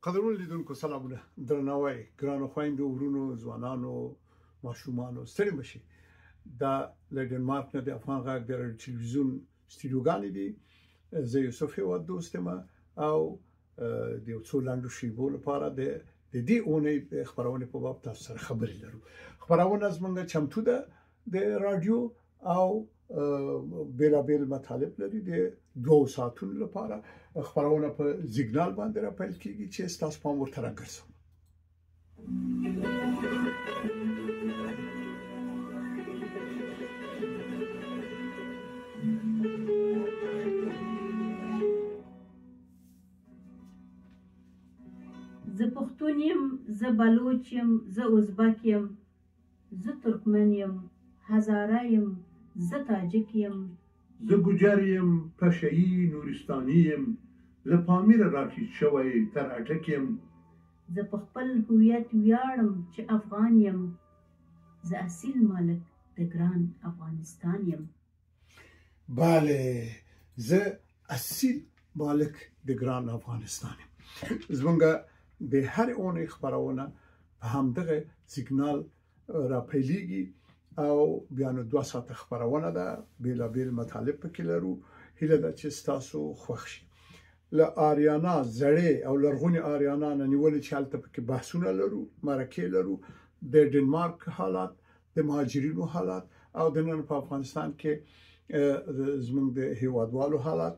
قدرمن لیدونکو سلامونه درناوی ګرانو خویندو ورونو ځوانانو ماشومانو ستړي مشي دا له ډنمارک نه د افغان غږ د تلویزیون استودیوګانې دي زه یوسف هیواد دوست ما او د یو څو لاندو شیبو لپاره د دې اونۍ د خبرونه په باب تاسو سره خبرې لرو خبرونه زمونږ چمتو ده د رادیو او بیلابیل مطالب لري د 2 ساعتونو لپاره خبرونه په سیګنال باندې راپیل کیږي چې تاسو په ورته راګرځو زه پښتون یم زه بلوچ یم زه ازبک یم زه ترکمن یم هزاره یم زه تاجک یم زه ګوجر یم پشه‌ای نورستاني یم له پامیر راټیټ شوی تر اټک یم زه په خپل هویت ویاړم چې افغان یم زه اصیل مالک د ګران افغانستان یم بله زه اصیل مالک د ګران افغانستان یم زمونږ د هر اونۍ خبرونه په همدغه سیګنال راپیلیږي او بیا نو 2 ساعته خبرونه ده بیلابیل مطالب پکې لرو هیله ده چې تاسو خوښ شي له آریانا زړې او لرغونی آریانا نه نیولې چې حالت پکې بحثونه لرو مرکه لرو د ډنمارک حالات د مهاجرینو حالات او د نن په افغانستان کې زموږ د هیوادوالو حالات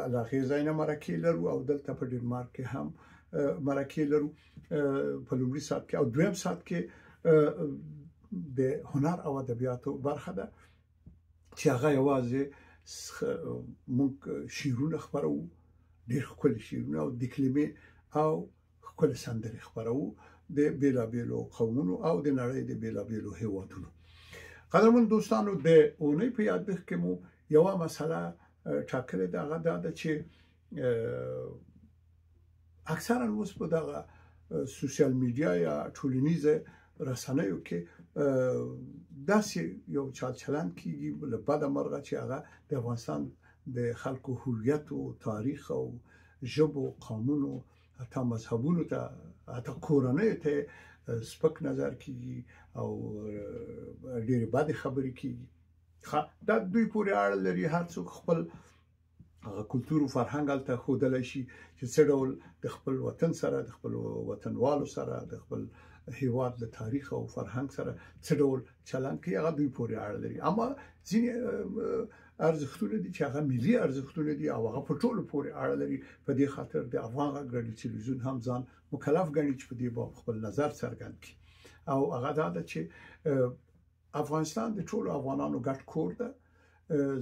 علاقه زاینه مرکه لرو او دلته په ډنمارک کې هم مرکه لرو په لومړي ساعت کې او دویم ساعت کې د هنر او ادبیاتو برخه ده چې هغه یوازې موږ شیرونه خبرو ډېر ښکلي شیرونه او د کلمې او ښکلي سندرې خبرو د بیلابیلو قومونو او د نړۍ د بیلابیلو هیوادونو قدرمن دوستانو د اونۍ په یادښت کې مو یو مسله ټاکلې ده هغه ده چې اکثرا اوس په دغه سوشل میډیا یا ټولنیزه رسنیو کې داسې یو چلن کیږي له بده مرغه چې هغه د افغانستان د خلکو هویت او تاریخ او ژبو قانونو حتی مذهبونو ته حتی کورنۍ ته سپک نظر کیږي او ډېر بد خبرې کیږي دا دوی پورې اړه لري هر څوک خپل کلتور او فرهنګ ته خودلای شي چې څه ډول د خپل وطن سره د خپل وطنوالو سره د خپل هیواد د تاریخ او فرهنګ سره څه ډول چلن کوي هغه دوی پورې اړه لري اما ځینې ارزښتونه دي چې هغه ملي ارزښتونه دي او هغه په ټولو پورې اړه لري په دې خاطر د افغان غږ تلویزیون هم ځان مکلف ګڼي چې په دې باب خپل نظر څرګند کړي او هغه دا چې افغانستان د ټولو افغانانو ګډ کور ده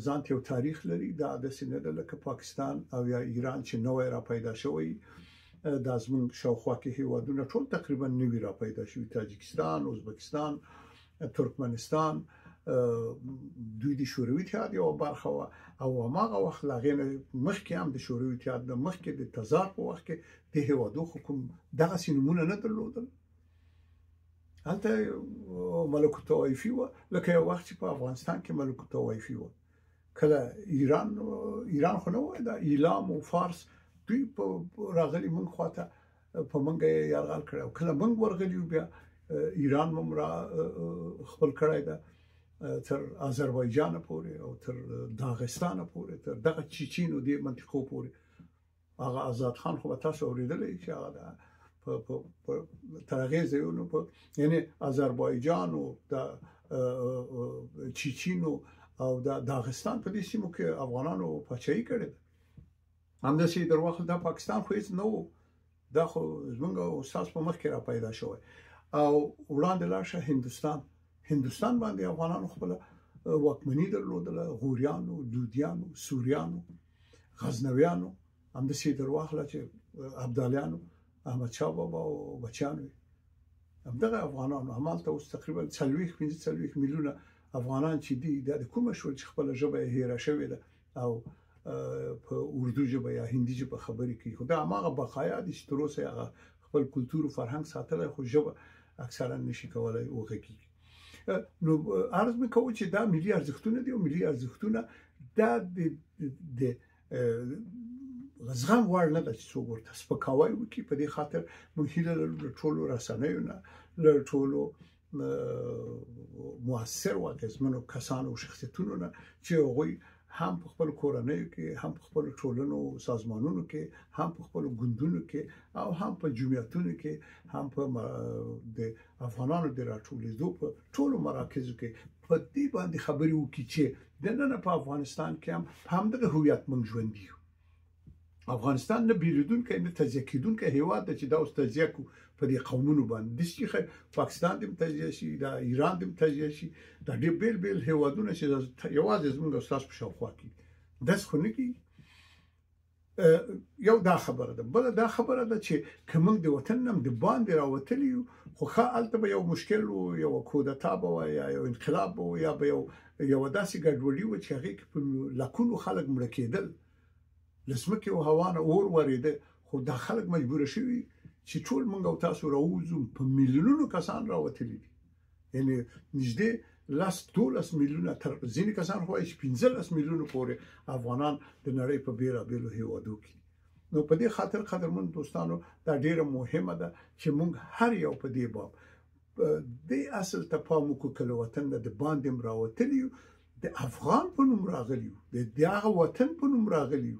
ځان یو تاریخ لري دا د سینې لکه پاکستان او یا ایران چې نوې را پیدا شوی د ازمن شاوخوا کې هیوادونه ټول تقریبا نوی را پیدا شوی تاجکستان ازبکستان ترکمنستان دوی د شوروي اتحاد یو برخه او هغه وخت لاغې مخکې هم د شوروي اتحاد د مخکې د تزار په وخت کې د هیوادو حکومت دغه سیمونه نه درلودل هلته ملکوت طوایفي و لکه یو وخت په افغانستان کې ملکوت طوایفي و کله ایران خو نه و دا ایلام او فارس دوی په راغلي مونږ خواته په مونږ یرغل کړو کله مونږ ورغلیو بیا ایران مم را خپل کړای دا تر آذربایجان پورې او تر داغستان پورې تر دغه چیچین او د منطقو پورې هغه آزاد خان خو تاسو اوریدلې چې هغه په ترغه زيونو په یعنی آذربایجان او د چیچین او د داغستان په دې سیمو کې افغانانو پچای کړي همداسې در وخت د پاکستان خو هیڅ نه و دا خو زمونږ استاد په مخ کې را پیدا شوی او وړاندې لاشه هندستان باندې افغانانو خپل واکمني درلودله غوریانو دودیانو سوریانو غزنویانو همداسې در وخت چې ابدالیانو احمد شاه بابا او بچیانو همدغه افغانانو همالته اوس تقریبا 40 میلیونه افغانان چې دي د کومه شو چې خپل ژبه هېره شوې ده او په اردو ژبه یا هندي ژبه خبرې کوي خو دا هغه بقایا دي چې تر اوسه هغه خپل کلتور او فرهنګ ساتلی خو ژبه اکثرا نشي کولای وغږیږي نو عرض می‌کوم چې دا ملي ارزښتونه دي او ملي ارزښتونه د زغم وړ نه ده چې څوک ورته سپکاوی وکړي. په دې خاطر موږ هیله لرو له ټولو رسنیو نه، له ټولو مؤثر او اغېزمنو کسانو او شخصیتونو نه چې هغوی هم په خپل کورنیو کې، هم په خپل ټولنو سازمانونو کې، هم په خپل ګوندونو کې او هم په جمعیتونو کې، هم په د افغانانو د راټولېدو په ټولو مراکزو کې په دې باندې خبرې وکړي چې دننه په افغانستان کې هم په همدغه هویت موږ ژوندي یو. افغانستان نه بیلیدونکی نه تجزیه کېدونکی هیواد دی چې دا اوس تجزیه کو په دې قومونو باندې د شي پاکستان د تجزیه شي، د ایران د تجزیه شي، د ډېر بیل بیل هیوادونه چې یوازې زموږ استاد په شاوخوا کې داس خو نه کیږي. یو دا خبره ده. بل دا خبره ده چې کوم د وطن نم د باندې راوتلی خو خالته به یو مشکل او یو کودتا به یا یو انقلاب یا به یو داسې ګډوډي و چې هغه په لکونو خلک مړ کېدل، لسمکه او هوا نه اور ورېده، خو دا خلک مجبور شوي چې ټول موږ او تاسو راوځو. په میلیونونو کسان راوتلي دي، یعنی نږدې 12 میلیونه، تر ځینې کسان خو 15 میلیونه پورې افغانان د نړۍ په بیلابیلو هیوادو کې. نو په دې خاطر قدرمن دوستانو دا ډیره مهمه ده چې موږ هر یو په دې باب د اصل ته پام وکړو. کله وطن د باندې راوتلی د افغان په نوم راغلی، د دغه وطن په نوم راغلی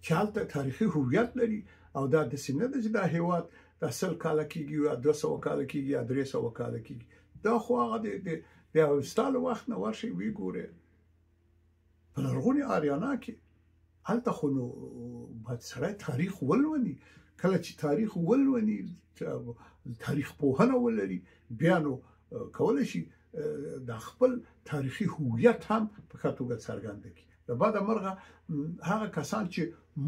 چې هلته تاریخي هویت لري او دا د سینه د دا هیواد د 100 کال کېږي یا 200 کال کېږي یا 300 کال کېږي. دا خو هغه د اوستالو وخت نه ورشي وی ګوره په لرغوني آریانا کې هلته خو نو باید سړی تاریخ ولونی. کله چې تاریخ ولونی، تاریخ پوهنه ولري، بیا نو کولای شي د خپل تاریخي هویت هم په ښه توګه څرګند کړي. د بعد مرغه هغه کسان چې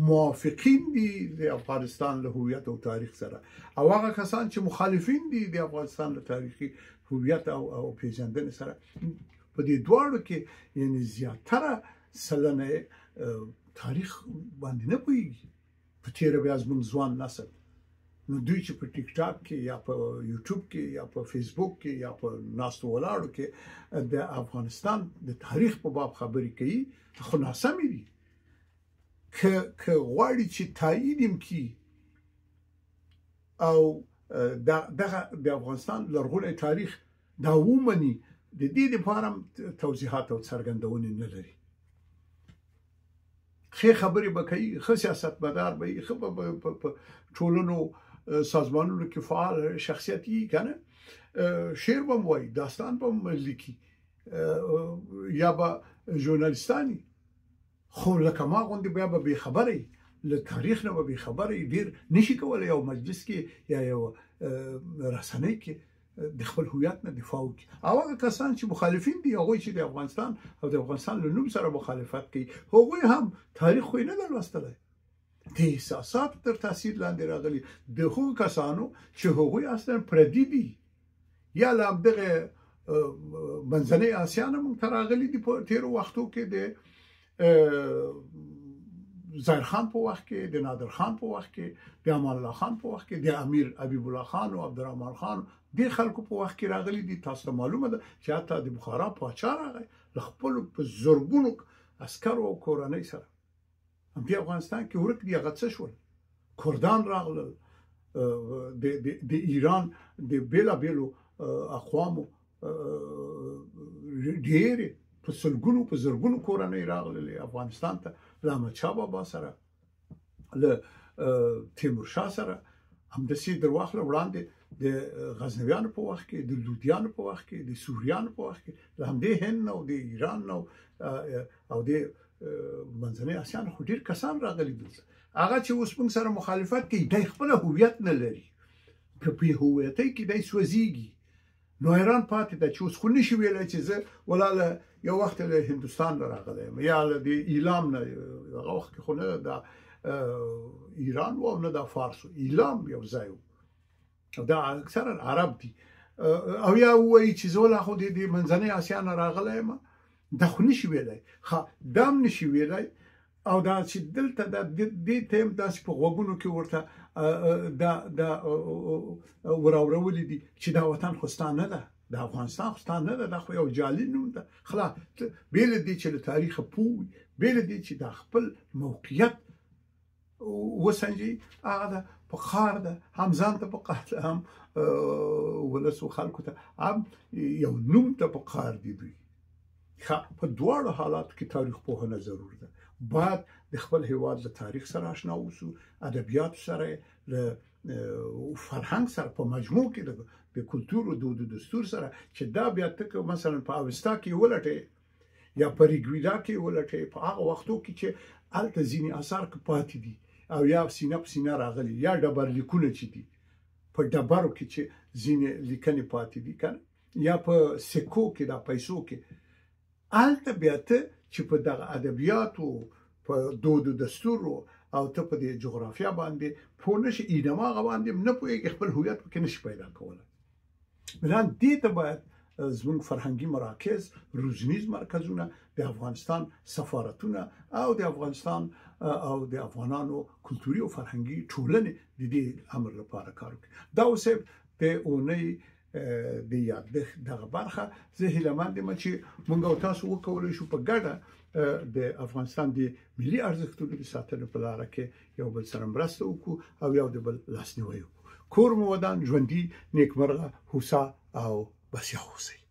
موافقین دي د افغانستان له هویت او تاریخ سره او هغه کسان چې مخالفین دي د افغانستان له تاریخي هویت او پیژندنې سره، په دې دواړو کې یعنی زیاتره سلنه تاریخ باندې نه پوهیږي. په تیره بیا زموږ ځوان نسل نو دوی چې په ټیک ټاک کې یا په یوټیوب کې یا په فیسبوک کې یا په ناستو ولاړو کې د افغانستان د تاریخ په باب خبرې کوي، خو ناسمې دي. که غواړي چې تایید هم کړي او دغه د افغانستان لرغونی تاریخ دا ومني، د دې لپاره توضیحات او څرګندونې نه لري. ښه خبرې به کوي، ښه سیاستمدار به وي، ښه په ټولنو سازمانونو کې فعال شخصیت یې کنه، شعر به وایي، داستان به لیکي یا به ژورنالیستانی. خو لکه ما غوندې بیا به بې خبرې له تاریخ نه به بې خبرې ډېر نشي کولی یو مجلس کې یا یو رسنۍ کې د خپل هویت نه دفاع وکړي. او هغه کسان چې مخالفین دي، هغوی چې د افغانستان او د افغانستان له نوم سره مخالفت کوي، هغوی هم تاریخ خو یې نه دی لوستلی، د احساساتو تر تاثیر لاندې راغلي. د هغو کسانو چې هغوی اصلا پردي دي یا له همدغه منځنۍ اسیا نه موږ ته راغلي دي. په تېرو وختو کې د ظاهر خان په وخت کې، د نادر خان په وخت کې، د امان الله خان په وخت کې، د امیر حبیب الله خان او عبدالرحمن خان د خلکو په وخت کې راغلي دي. تاسو معلومه ده چې حتی د بخارا پاچا راغی له خپل په زرګونو عسکر او کورنۍ سره. هم په افغانستان کې ورک دي، هغه څه شول، کردان راغلل، د ایران د بیلابیلو اقوامو ډېرې په سلګونو په زرګونو کورنۍ راغلي افغانستان ته، له احمدشاه بابا سره، له تیمورشاه سره، همداسې در واخله وړاندې د غزنویانو په وخت کې، د لودیانو په وخت کې، د سوریانو په وخت کې، له همدې هند نه او د ایران نه او د منځنۍ اسیا نه خو ډېر کسان راغلي دلته. هغه چې اوس موږ سره مخالفت کوي، دی خپل هویت نه لري، که په هویتۍ کې دی سوځېږي. نو حیران پاتې ده چې اوس خو نشي ویلی چې زه ولاله یو وخت له هندوستان نه راغلی یم یا له د ایلام نه، هغه وخت کې خو نه د ایران و او نه د فارس و، ایلام یو ځای و، دا اکثرا عرب دي. او یا وایي چې زه ولا خو د منځنۍ اسیا نه راغلی یم، دا خو نشي ویلی. دا هم نشي ویلی. او دا چې دلته د دې ټیم داسې په غوږونو کې ورته دا وراورولي دي چې دا وطن خو ستا نه ده، د افغانستان خو ستا نه ده، دا خو یو جعلي نوم ده. خلا بې له دې چې له تاریخه پوه وي، بې له دې چې دا خپل موقعیت وسنجي، هغه ده پکار ده هم ځان ته پکار ده، هم ولسو خلکو ته هم یو نوم ته پکار دي. دوی په دواړو حالاتو کې تاریخ پوهنه ضرور ده. باید د خپل هیواد له تاریخ سره آشنا اوسو، ادبیات سره، له فرهنګ سره، په مجموع کې د کلتور او دود او دستور سره، چې دا بیا ته مثلا په اوستا کې ولټې یا په ریګویدا کې ولټې، په هغه وختو کې چې هلته ځینې اثار پاتې دي او یا سینه په سینه راغلي، یا ډبر لیکونه چې دي په ډبرو کې چې ځینې لیکنې پاتې دي کنه، یا په سکو کې د پیسو کې، هلته بیا ته چې په دغه ادبیاتو، په دود او دستور او ته په دې جغرافیا باندې پوه نشي، دماغ باندې نه پوهېږي، خپل هویت کې نشي پیدا کولی. بلان دې ته باید زموږ فرهنګي مراکز، روزنیز مرکزونه، د افغانستان سفارتونه او د افغانستان او د افغانانو کلتوري او فرهنګي ټولنې د دې امر لپاره کار کوي. دا اوس د اونۍ د یادښت دغه برخه زه هیله مند یم چې موږ او تاسو وکولی شو په ګډه د افغانستان د ملي ارزښتونو د ساتنې په لاره کې یو بل سره مرسته وکړو او یو د بل لاسنیوی وکړو. کور مو ودان، ژوندي، نیکمرغه، هوسا او بسیا اوسئ.